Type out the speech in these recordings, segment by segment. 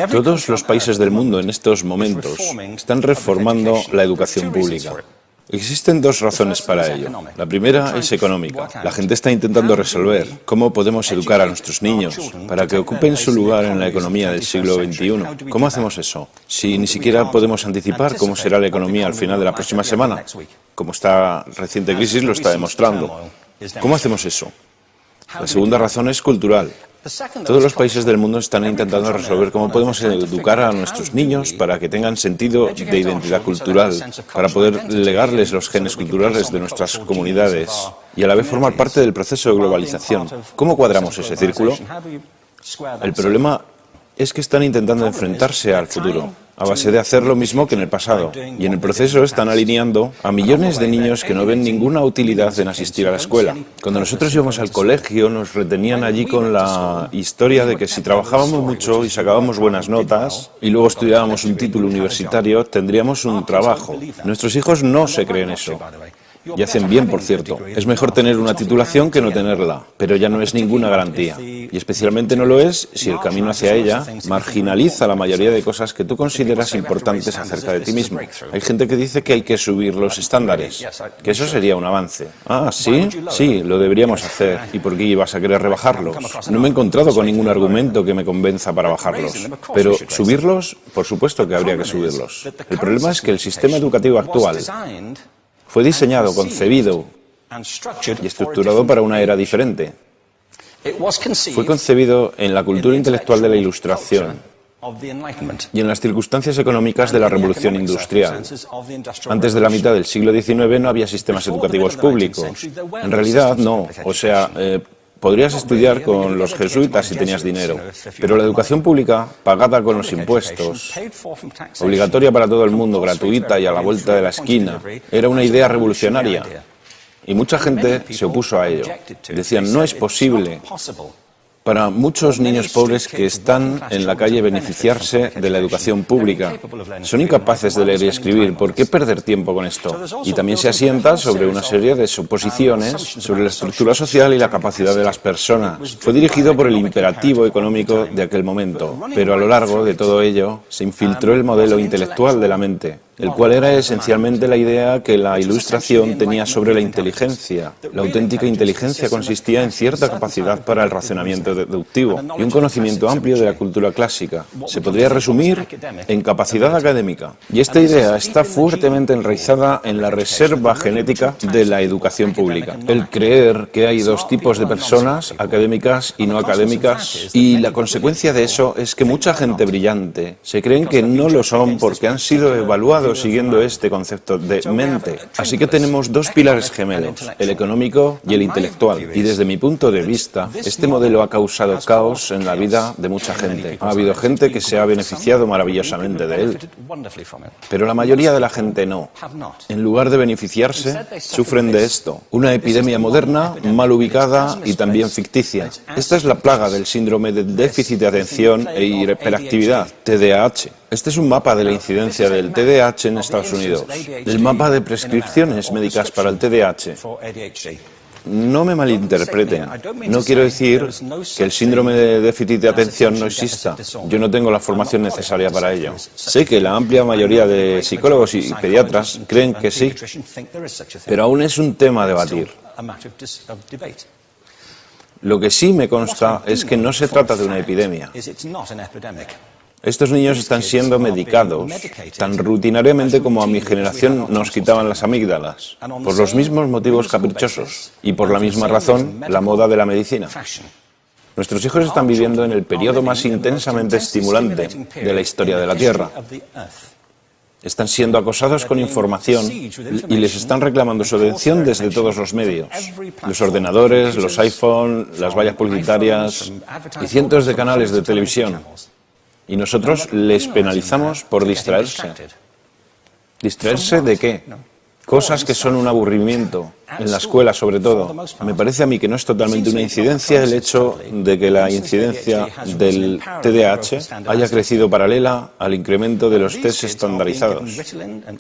Todos los países del mundo en estos momentos están reformando la educación pública. Existen dos razones para ello. La primera es económica. La gente está intentando resolver cómo podemos educar a nuestros niños para que ocupen su lugar en la economía del siglo XXI. ¿Cómo hacemos eso? Si ni siquiera podemos anticipar cómo será la economía al final de la próxima semana, como esta reciente crisis lo está demostrando. ¿Cómo hacemos eso? La segunda razón es cultural. Todos los países del mundo están intentando resolver cómo podemos educar a nuestros niños para que tengan sentido de identidad cultural, para poder legarles los genes culturales de nuestras comunidades y a la vez formar parte del proceso de globalización. ¿Cómo cuadramos ese círculo? El problema es que están intentando enfrentarse al futuro, a base de hacer lo mismo que en el pasado. Y en el proceso están alineando a millones de niños que no ven ninguna utilidad en asistir a la escuela. Cuando nosotros íbamos al colegio, nos retenían allí con la historia de que si trabajábamos mucho y sacábamos buenas notas y luego estudiábamos un título universitario, tendríamos un trabajo. Nuestros hijos no se creen eso. Y hacen bien, por cierto. Es mejor tener una titulación que no tenerla, pero ya no es ninguna garantía. Y especialmente no lo es si el camino hacia ella marginaliza la mayoría de cosas que tú consideras importantes acerca de ti mismo. Hay gente que dice que hay que subir los estándares, que eso sería un avance. Ah, ¿sí? Sí, lo deberíamos hacer. ¿Y por qué ibas a querer rebajarlos? No me he encontrado con ningún argumento que me convenza para bajarlos. Pero subirlos, por supuesto que habría que subirlos. El problema es que el sistema educativo actual fue diseñado, concebido y estructurado para una era diferente. Fue concebido en la cultura intelectual de la Ilustración y en las circunstancias económicas de la Revolución Industrial. Antes de la mitad del siglo XIX no había sistemas educativos públicos. En realidad, no. O sea, podrías estudiar con los jesuitas si tenías dinero, pero la educación pública, pagada con los impuestos, obligatoria para todo el mundo, gratuita y a la vuelta de la esquina, era una idea revolucionaria. Y mucha gente se opuso a ello. Decían, no es posible para muchos niños pobres que están en la calle beneficiarse de la educación pública. Son incapaces de leer y escribir. ¿Por qué perder tiempo con esto? Y también se asienta sobre una serie de suposiciones sobre la estructura social y la capacidad de las personas. Fue dirigido por el imperativo económico de aquel momento, pero a lo largo de todo ello se infiltró el modelo intelectual de la mente, el cual era esencialmente la idea que la Ilustración tenía sobre la inteligencia. La auténtica inteligencia consistía en cierta capacidad para el razonamiento deductivo y un conocimiento amplio de la cultura clásica. Se podría resumir en capacidad académica. Y esta idea está fuertemente enraizada en la reserva genética de la educación pública. El creer que hay dos tipos de personas, académicas y no académicas, y la consecuencia de eso es que mucha gente brillante se creen que no lo son porque han sido evaluados siguiendo este concepto de mente. Así que tenemos dos pilares gemelos, el económico y el intelectual. Y desde mi punto de vista, este modelo ha causado caos en la vida de mucha gente. Ha habido gente que se ha beneficiado maravillosamente de él, pero la mayoría de la gente no. En lugar de beneficiarse, sufren de esto. Una epidemia moderna, mal ubicada y también ficticia. Esta es la plaga del síndrome de déficit de atención e hiperactividad, TDAH. Este es un mapa de la incidencia del TDAH en Estados Unidos. El mapa de prescripciones médicas para el TDAH. No me malinterpreten. No quiero decir que el síndrome de déficit de atención no exista. Yo no tengo la formación necesaria para ello. Sé que la amplia mayoría de psicólogos y pediatras creen que sí, pero aún es un tema a debatir. Lo que sí me consta es que no se trata de una epidemia. Estos niños están siendo medicados tan rutinariamente como a mi generación nos quitaban las amígdalas, por los mismos motivos caprichosos y por la misma razón la moda de la medicina. Nuestros hijos están viviendo en el periodo más intensamente estimulante de la historia de la Tierra. Están siendo acosados con información y les están reclamando su atención desde todos los medios. Los ordenadores, los iPhone, las vallas publicitarias y cientos de canales de televisión. Y nosotros les penalizamos por distraerse. ¿Distraerse de qué? Cosas que son un aburrimiento, en la escuela sobre todo. Me parece a mí que no es totalmente una incidencia el hecho de que la incidencia del TDAH haya crecido paralela al incremento de los test estandarizados.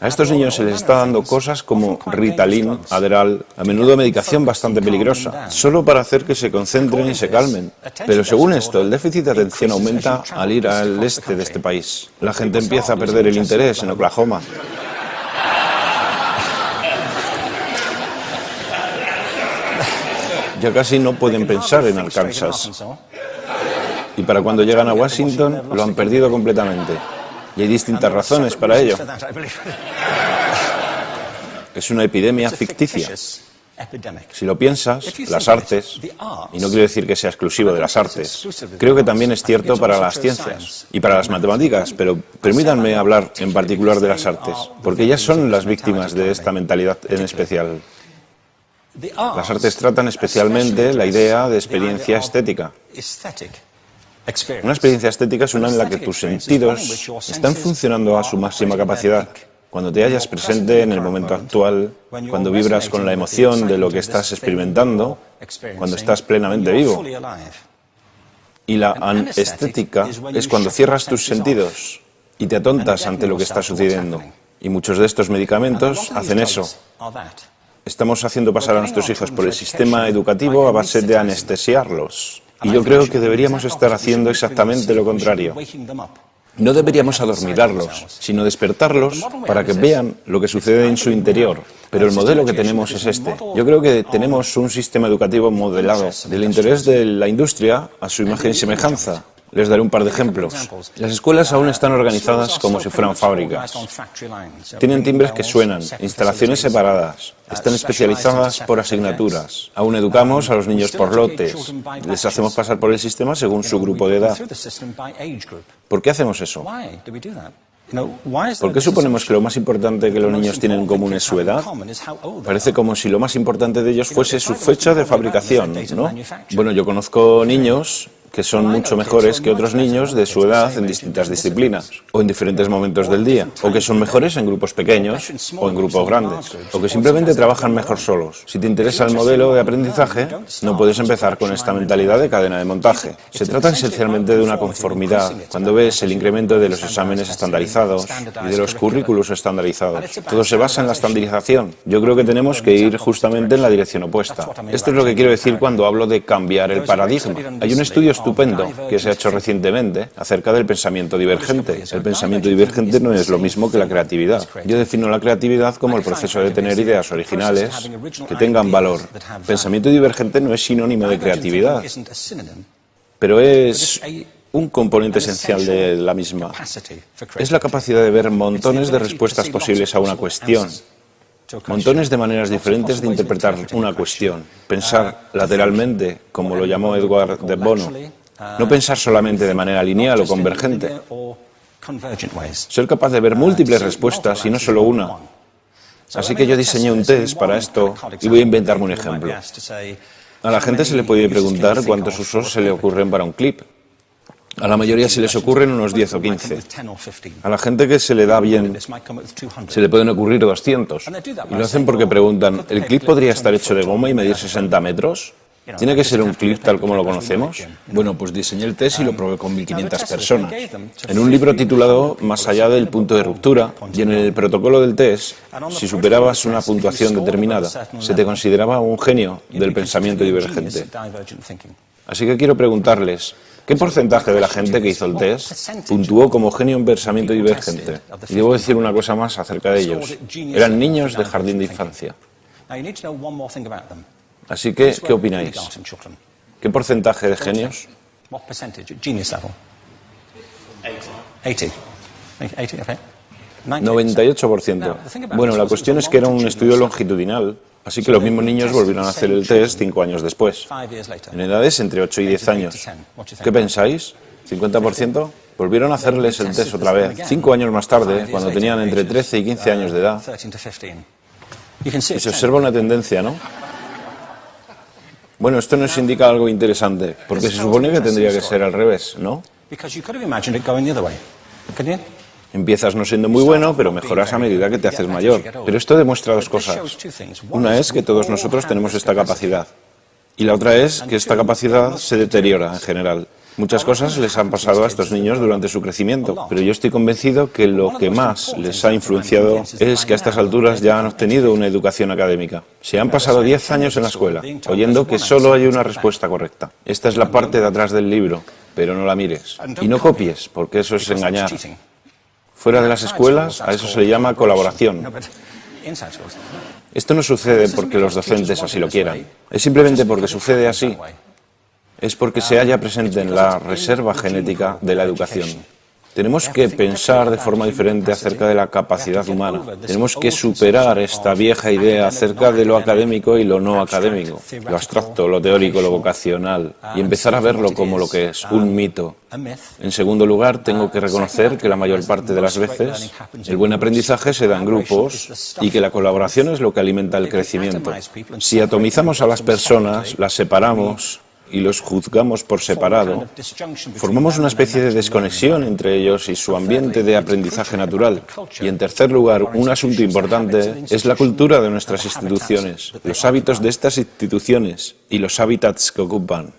A estos niños se les está dando cosas como Ritalin, Adderall, a menudo medicación bastante peligrosa, solo para hacer que se concentren y se calmen. Pero según esto, el déficit de atención aumenta al ir al este de este país. La gente empieza a perder el interés en Oklahoma. Ya casi no pueden pensar en Arkansas. Y para cuando llegan a Washington, lo han perdido completamente. Y hay distintas razones para ello. Es una epidemia ficticia. Si lo piensas, las artes, y no quiero decir que sea exclusivo de las artes, creo que también es cierto para las ciencias y para las matemáticas, pero permítanme hablar en particular de las artes, porque ellas son las víctimas de esta mentalidad en especial. Las artes tratan especialmente la idea de experiencia estética. Una experiencia estética es una en la que tus sentidos están funcionando a su máxima capacidad. Cuando te hallas presente en el momento actual, cuando vibras con la emoción de lo que estás experimentando, cuando estás plenamente vivo. Y la anestética es cuando cierras tus sentidos y te atontas ante lo que está sucediendo. Y muchos de estos medicamentos hacen eso. Estamos haciendo pasar a nuestros hijos por el sistema educativo a base de anestesiarlos. Y yo creo que deberíamos estar haciendo exactamente lo contrario. No deberíamos adormilarlos, sino despertarlos para que vean lo que sucede en su interior. Pero el modelo que tenemos es este. Yo creo que tenemos un sistema educativo modelado del interés de la industria a su imagen y semejanza. Les daré un par de ejemplos. Las escuelas aún están organizadas como si fueran fábricas. Tienen timbres que suenan, instalaciones separadas, están especializadas por asignaturas. Aún educamos a los niños por lotes. Les hacemos pasar por el sistema según su grupo de edad. ¿Por qué hacemos eso? ¿Por qué suponemos que lo más importante que los niños tienen en común es su edad? Parece como si lo más importante de ellos fuese su fecha de fabricación, ¿no? Bueno, yo conozco niños que son mucho mejores que otros niños de su edad en distintas disciplinas, o en diferentes momentos del día, o que son mejores en grupos pequeños, o en grupos grandes, o que simplemente trabajan mejor solos. Si te interesa el modelo de aprendizaje, no puedes empezar con esta mentalidad de cadena de montaje. Se trata esencialmente de una conformidad. Cuando ves el incremento de los exámenes estandarizados y de los currículos estandarizados, todo se basa en la estandarización. Yo creo que tenemos que ir justamente en la dirección opuesta. Esto es lo que quiero decir cuando hablo de cambiar el paradigma. Hay un estudio estupendo que se ha hecho recientemente acerca del pensamiento divergente. El pensamiento divergente no es lo mismo que la creatividad. Yo defino la creatividad como el proceso de tener ideas originales que tengan valor. Pensamiento divergente no es sinónimo de creatividad, pero es un componente esencial de la misma. Es la capacidad de ver montones de respuestas posibles a una cuestión. Montones de maneras diferentes de interpretar una cuestión. Pensar lateralmente, como lo llamó Edward de Bono. No pensar solamente de manera lineal o convergente. Ser capaz de ver múltiples respuestas y no solo una. Así que yo diseñé un test para esto y voy a inventarme un ejemplo. A la gente se le puede preguntar cuántos usos se le ocurren para un clip. A la mayoría se les ocurren unos 10 o 15. A la gente que se le da bien se le pueden ocurrir 200. Y lo hacen porque preguntan, ¿el clip podría estar hecho de goma y medir 60 metros? ¿Tiene que ser un clip tal como lo conocemos? Bueno, pues diseñé el test y lo probé con 1.500 personas. En un libro titulado Más allá del punto de ruptura, y en el protocolo del test, si superabas una puntuación determinada, se te consideraba un genio del pensamiento divergente. Así que quiero preguntarles, ¿qué porcentaje de la gente que hizo el test puntuó como genio en pensamiento divergente? Y debo decir una cosa más acerca de ellos. Eran niños de jardín de infancia. Así que, ¿qué opináis? ¿Qué porcentaje de genios? 98%. Bueno, la cuestión es que era un estudio longitudinal, así que los mismos niños volvieron a hacer el test 5 años después, en edades entre 8 y 10 años. ¿Qué pensáis? ¿50%? Volvieron a hacerles el test otra vez, 5 años más tarde, cuando tenían entre 13 y 15 años de edad. Y se observa una tendencia, ¿no? Bueno, esto nos indica algo interesante, porque se supone que tendría que ser al revés, ¿no? Empiezas no siendo muy bueno, pero mejoras a medida que te haces mayor. Pero esto demuestra dos cosas. Una es que todos nosotros tenemos esta capacidad. Y la otra es que esta capacidad se deteriora en general. Muchas cosas les han pasado a estos niños durante su crecimiento, pero yo estoy convencido que lo que más les ha influenciado es que a estas alturas ya han obtenido una educación académica. Se han pasado 10 años en la escuela, oyendo que solo hay una respuesta correcta. Esta es la parte de atrás del libro, pero no la mires. Y no copies, porque eso es engañar. Fuera de las escuelas, a eso se le llama colaboración. Esto no sucede porque los docentes así lo quieran. Es simplemente porque sucede así. Es porque se halla presente en la reserva genética de la educación. Tenemos que pensar de forma diferente acerca de la capacidad humana. Tenemos que superar esta vieja idea acerca de lo académico y lo no académico, lo abstracto, lo teórico, lo vocacional, y empezar a verlo como lo que es, un mito. En segundo lugar, tengo que reconocer que la mayor parte de las veces el buen aprendizaje se da en grupos y que la colaboración es lo que alimenta el crecimiento. Si atomizamos a las personas, las separamos y los juzgamos por separado, formamos una especie de desconexión entre ellos y su ambiente de aprendizaje natural. Y en tercer lugar, un asunto importante es la cultura de nuestras instituciones, los hábitos de estas instituciones y los hábitats que ocupan.